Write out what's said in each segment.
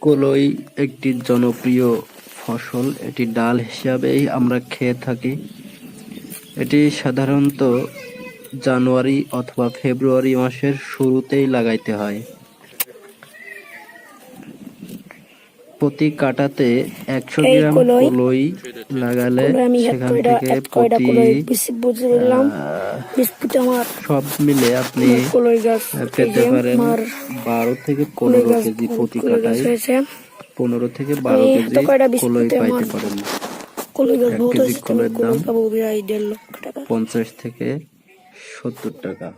কলই একটি জনপ্রিয় ফসল। এটি ডাল হিসাবেই আমরা খেয়ে থাকি। এটি সাধারণত জানুয়ারি অথবা ফেব্রুয়ারি মাসের শুরুতেই লাগাইতে হয়। প্রতি কাঠাতে ১০০ গ্রাম কলই লাগালে সেখান থেকে প্রতি সব মিলে আপনি পেতে পারেন ১২ থেকে ১৫ কেজি প্রতি কাঠায়। ১৫ থেকে ১২ কেজি কলই পাইতে পারেন। ১ কেজি কলইয়ের দাম ৫০ থেকে ৭০ টাকা।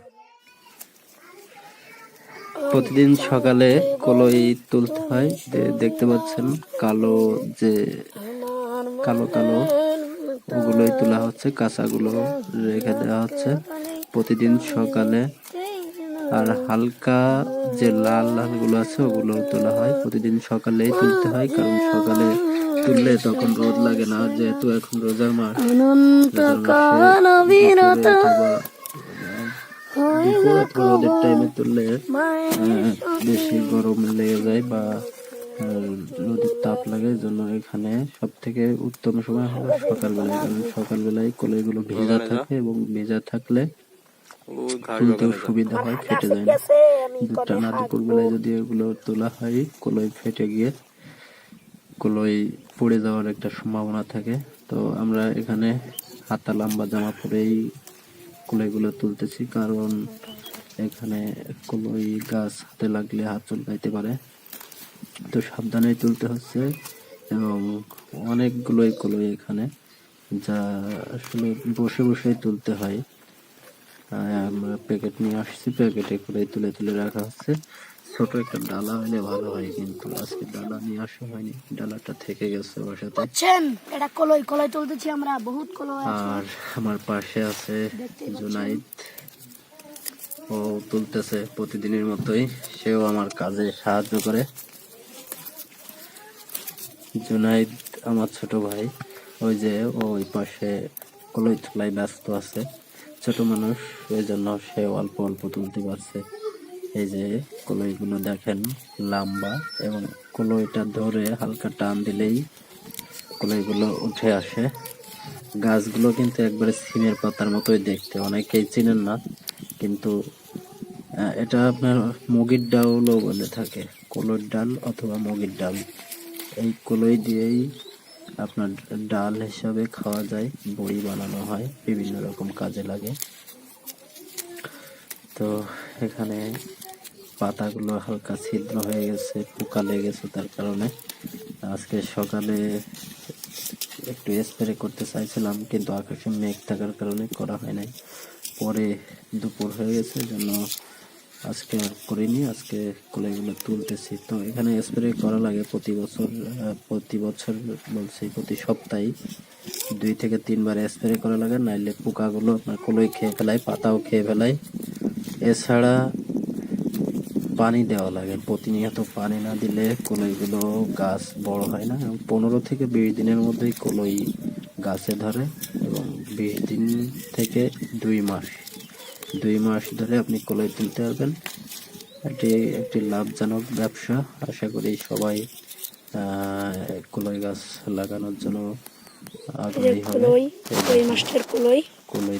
প্রতিদিন সকালে কলই তুলতে হয়। দেখতে পাচ্ছেন কালো কালো ওগুলোই তোলা হচ্ছে, কাঁচাগুলো রেখে দেওয়া হচ্ছে প্রতিদিন সকালে। আর হালকা যে লাল গুলো আছে ওগুলো তোলা হয় প্রতিদিন সকালেই তুলতে হয়, কারণ সকালে তুললে তখন রোদ লাগে না, যেহেতু এখন রোজার মাস। রোদের টাইমে তুললে বেশি গরম লেগে যায় বা রোদের তাপ লাগে, জন্য এখানে সব থেকে উত্তম সময় হলো সকালবেলায়, কারণ সকালবেলায় কলাইগুলো ভেজা থাকে এবং ভেজা থাকলে তুলতেও সুবিধা হয়, ফেটে যায় না। টানা দুপুর বেলায় যদি এগুলো তোলা হয়, কলই ফেটে গিয়ে কলই পড়ে যাওয়ার একটা সম্ভাবনা থাকে। তো আমরা এখানে হাতা লম্বা জামা পরেই কলইগুলো তুলতেছি, কারণ এখানে কলই গাছ হাতে লাগলে হাত চুলকাইতে পারে, তো সাবধানেই তুলতে হচ্ছে। এবং অনেকগুলোই কলই এখানে, যা আসলে বসে বসেই তুলতে হয়। আমরা প্যাকেট নিয়ে আসছি, প্যাকেটে করে তুলে তুলে রাখা হচ্ছে। ছোট একটা ডালা হলে ভালো হয়, কিন্তু আজকে ডালা নিয়ে আসা হয়নি, ডালাটা থেকে গেছে বাসাতে। এটা কলই তুলতেছি আমরা, বহুত কলই আছে। আর আমার পাশে আছে জুনাইদ, ও তুলতেছে প্রতিদিনের মতোই, সেও আমার কাজে সাহায্য করে। জুনাইদ আমার ছোট ভাই, ওই যে ওই পাশে কলই তোলায় ব্যস্ত আছে, ছোট মানুষ, ওই জন্য সে অল্প অল্প তুলতে পারছে। এই যে কলইগুলো দেখেন লম্বা, এবং কলইটা ধরে হালকা টান দিলেই কলইগুলো উঠে আসে। গাছগুলো কিন্তু একবারে সিমের পাতার মতোই দেখতে, অনেকেই চিনেন না, কিন্তু এটা আপনার মুগের ডালও বলে থাকে, কলইর ডাল অথবা মুগের ডাল। এই কলই দিয়েই আপনার ডাল হিসাবে খাওয়া যায়, বড়ি বানানো হয়, বিভিন্ন রকম কাজে লাগে। তো এখানে পাতাগুলো হালকা ছিদ্র হয়ে গেছে, পোকা লেগেছে, তার কারণে আজকে সকালে একটু স্প্রে করতে চাইছিলাম, কিন্তু আকাশে মেঘ থাকার কারণে করা হয় নাই। পরে দুপুর হয়ে গেছে, জন্য আজকে আর করিনি। আজকে কলাইগুলো তুলতেছি। তো এখানে স্প্রে করা লাগে প্রতি বছর বলছি, প্রতি সপ্তাহে 2 থেকে 3 বার স্প্রে করা লাগে, নাইলে পোকাগুলো আপনার কলই খেয়ে ফেলায়, পাতাও খেয়ে ফেলায়। এছাড়া পানি দেওয়া লাগে, প্রতিনিয়ত পানি না দিলে কলইগুলো গাছ বড় হয় না। এবং 15 থেকে 20 দিনের মধ্যেই কলই গাছে ধরে, এবং 20 দিন থেকে 2 মাস ধরে আপনি কলই তুলতে পারবেন। এটি একটি লাভজনক ব্যবসা। আশা করি সবাই কলই গাছ লাগানোর জন্য আগ্রহী হবে। কলই